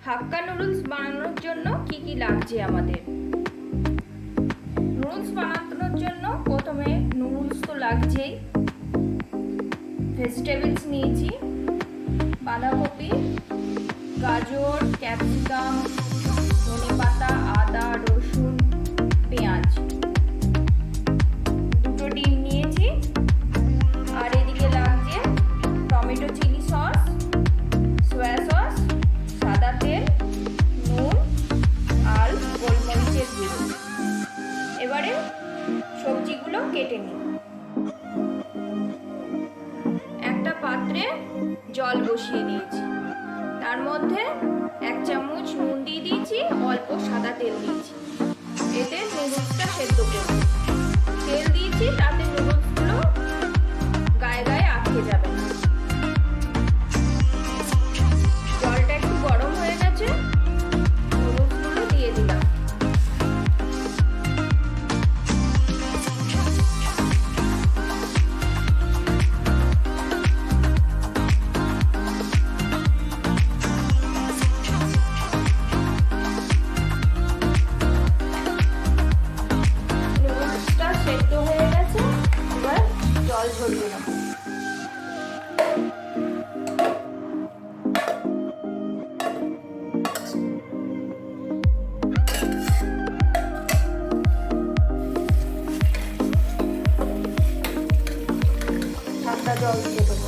হাক্কা noodles বানানোর জন্য কি কি লাগছে আমাদের? নুডলস বানানোর জন্য প্রথমে নুডলস তো লাগছেই। ভেজিটেবলস নিয়েছি বাঁধাকপি, গাজর, ক্যাপসিকাম, ধনেপাতা, আদা, রসুন, পেঁয়াজ, দুটো ডিম নিয়েছি। আর এদিকে লাগছে tomato chilli sauce, soya sauce, সাদা তেল, নুন আর গোলমরিচের গুঁড়ো। এবারে সবজিগুলো কেটে নিই। একটা পাত্রে জল বসিয়ে দিয়েছি, তার মধ্যে 1 চামচ নুন দিয়ে দিয়েছি, অল্প সাদা তেল দিয়েছি। এতে নুডলসটা সেদ্ধ করব। তেল দিয়েছি তাতে নুডলসগুলো গায়ে গায়ে আটকে যাবে না। জলটা একটু গরম হয়ে গেছে, নুডলসগুলো দিয়ে দিলাম। সেদ্ধ হয়ে গেছে, এবার জল ঝরিয়ে নেব। ঠান্ডা জল দিয়ে দেবো।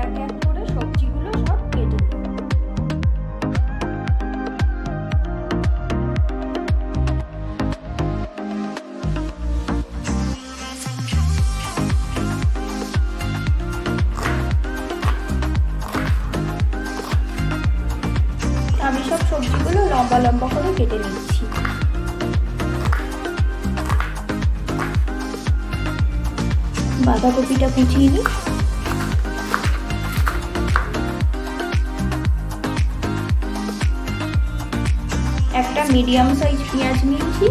এক এক করে সবজিগুলো সব কেটে নেব। আমি সব সবজিগুলো লম্বা লম্বা করে কেটে নিচ্ছি। বাঁধাকপিটা কুচিয়ে নিই। একটা মিডিয়াম সাইজ পেঁয়াজ নিয়েছি।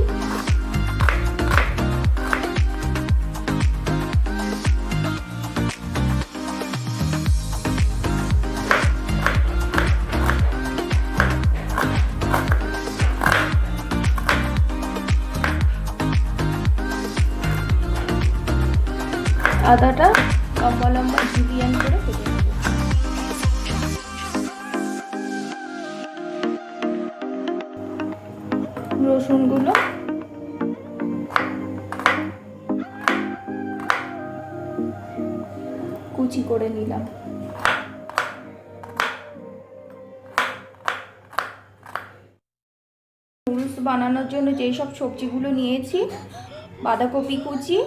আদাটা লম্বা লম্বা জুলিয়ান করে কেটে নেব। রসুনগুলো কুচি করে নিলাম। নুডলস বানানোর জন্য যেই সব সবজিগুলো নিয়েছি, বাঁধাকপি কুচি,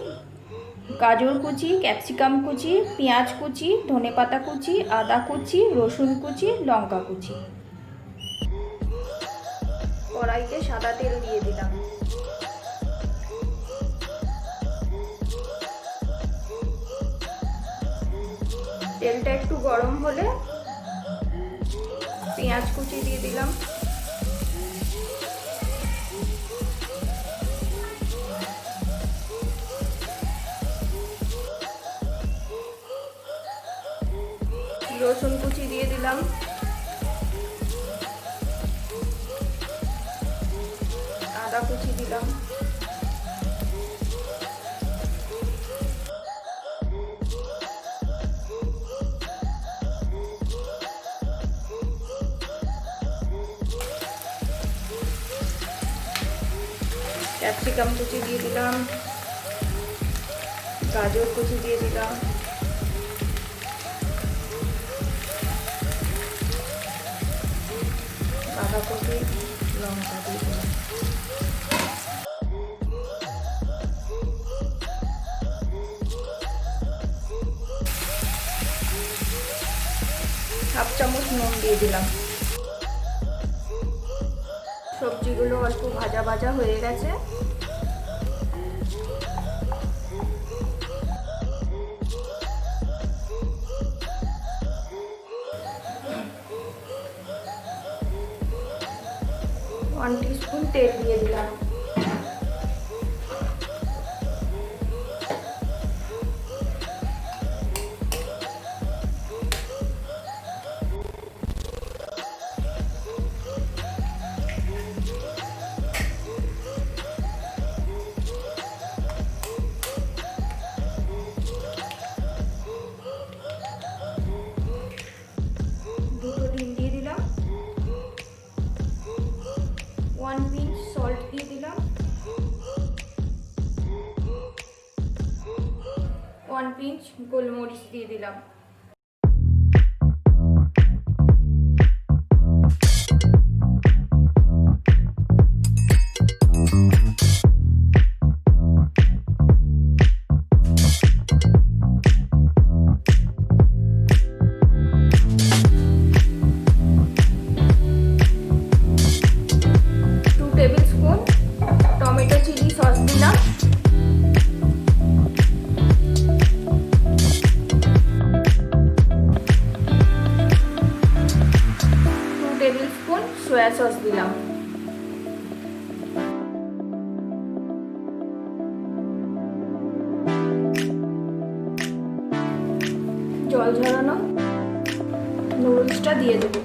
গাজর কুচি, ক্যাপসিকাম কুচি, পেঁয়াজ কুচি, ধনেপাতা কুচি, আদা কুচি, রসুন কুচি, লঙ্কা কুচি। কড়াইতে সাদা তেল দিয়ে দিলাম। তেলটা একটু গরম হলে পেঁয়াজ কুচি দিয়ে দিলাম। রসুন কুচি দিয়ে দিলাম। আদা কুচি দিলাম। ক্যাপসিকাম কুচি দিয়ে দিলাম। গাজর কুচি দিয়ে দিলাম। বাঁধাকপি, লঙ্কা দিয়ে দিলাম। হাফ চামচ নুন দিয়ে দিলাম। সবজিগুলো অল্প ভাজা ভাজা হয়ে গেছে। ওয়ান টিস্পুন তেল দিয়ে দিলাম। 1 পিঞ্চ গোলমরিচ দিয়ে দিলাম। টমেটো চিলি সস দিলাম। টেবিলস্পুন সয়া সস দিলাম। জল ঝরানো নুডলসটা দিয়ে দেবো।